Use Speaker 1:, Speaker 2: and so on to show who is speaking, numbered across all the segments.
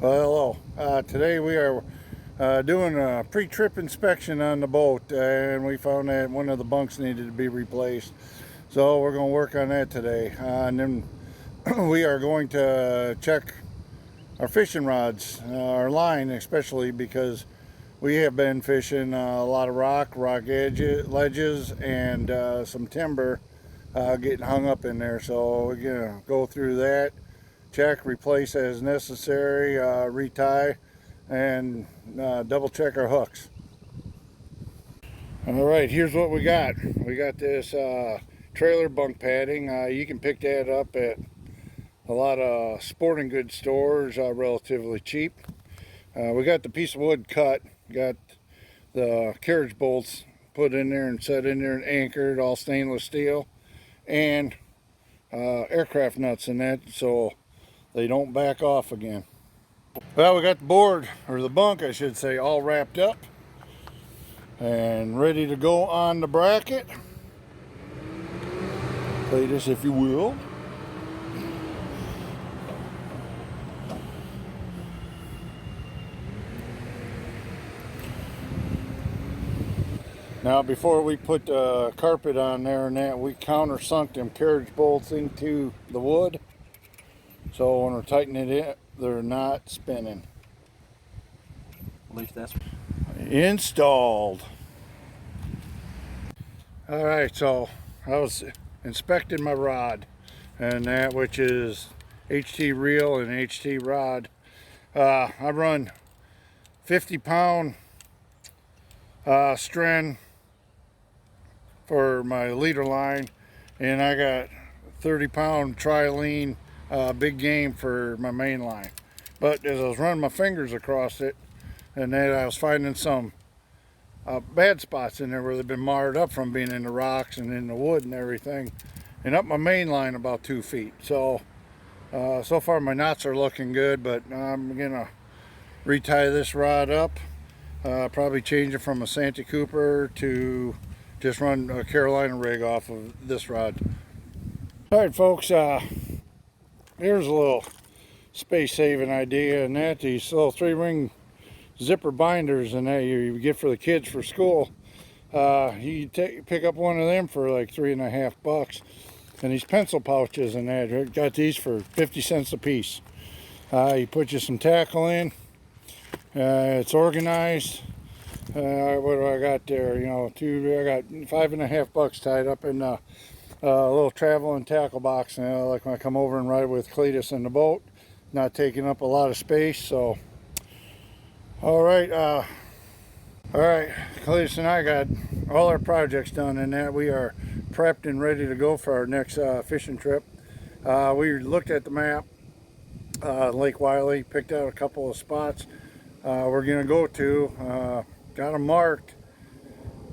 Speaker 1: Well, hello. Today we are doing a pre-trip inspection on the boat, and we found that one of the bunks needed to be replaced. So we're going to work on that today. And then we are going to check our fishing rods, our line especially, because we have been fishing a lot of rock ledges, and some timber getting hung up in there. So we're going to go through that, check, replace as necessary, retie, and double check our hooks. All right, here's what we got. We got this trailer bunk padding. You can pick that up at a lot of sporting goods stores, relatively cheap. We got the piece of wood cut, got the carriage bolts put in there and set in there and anchored, all stainless steel, and aircraft nuts in that so they don't back off again. Well, we got the board, or the bunk I should say, all wrapped up and ready to go on the bracket. Play this if you will. Now before we put the carpet on there and that, we countersunk them carriage bolts into the wood, so when we're tightening it in, they're not spinning.
Speaker 2: At least that's
Speaker 1: Installed. All right, so I was inspecting my rod and that, which is HT reel and HT rod. I run 50-pound Stren for my leader line, and I got 30-pound Trilene big game for my main line. But as I was running my fingers across it, and then I was finding some bad spots in there where they've been marred up from being in the rocks and in the wood and everything, and up my main line about 2 feet. So so far my knots are looking good, but I'm gonna retie this rod up, probably change it from a Santee Cooper to just run a Carolina rig off of this rod. All right, folks, here's a little space saving idea, and that these little 3-ring zipper binders and that you get for the kids for school. You pick up one of them for like $3.50, and these pencil pouches and that, got these for 50 cents a piece. You put you some tackle in, it's organized. What do I got there? You know, I got $5.50 tied up in a little travel and tackle box. Like when I come over and ride with Cletus in the boat, not taking up a lot of space. So all right, Cletus and I got all our projects done, and that we are prepped and ready to go for our next fishing trip. We looked at the map, Lake Wylie, picked out a couple of spots we're gonna go to, got them marked,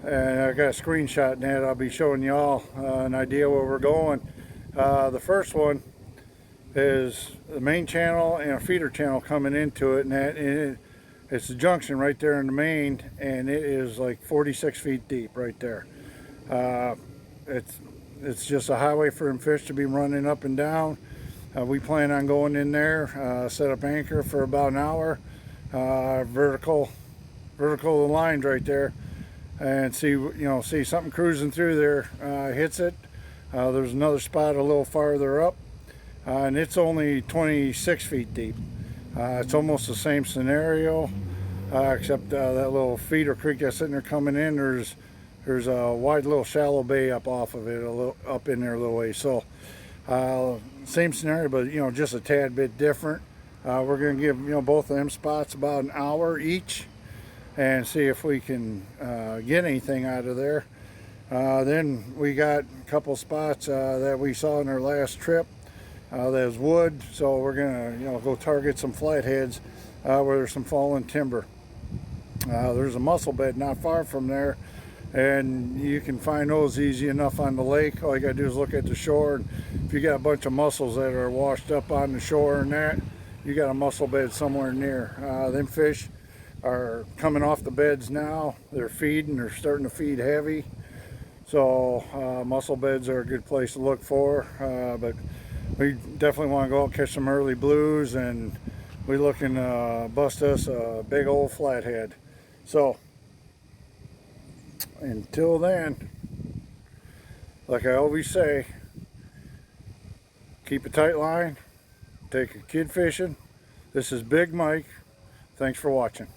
Speaker 1: and I got a screenshot in that. I'll be showing y'all an idea where we're going. The first one is the main channel and a feeder channel coming into it, and it's a junction right there in the main, and it is like 46 feet deep right there. It's just a highway for them fish to be running up and down. We plan on going in there, set up anchor for about an hour, vertical lines right there, and see something cruising through there, hits it. There's another spot a little farther up, and it's only 26 feet deep. It's almost the same scenario, except that little feeder creek that's sitting there coming in, there's a wide little shallow bay up off of it, a little up in there a little way. So same scenario, but just a tad bit different. We're going to give both of them spots about an hour each and see if we can get anything out of there. Then we got a couple spots that we saw in our last trip. There's wood, so we're gonna go target some flatheads where there's some fallen timber. There's a mussel bed not far from there, and you can find those easy enough on the lake. All you gotta do is look at the shore, and if you got a bunch of mussels that are washed up on the shore and that, you got a mussel bed somewhere near. Them fish are coming off the beds now. They're feeding, they're starting to feed heavy, so mussel beds are a good place to look for, but we definitely want to go out and catch some early blues and we looking to bust us a big old flathead. So until then, like I always say, keep a tight line, take a kid fishing. This is Big Mike. Thanks for watching.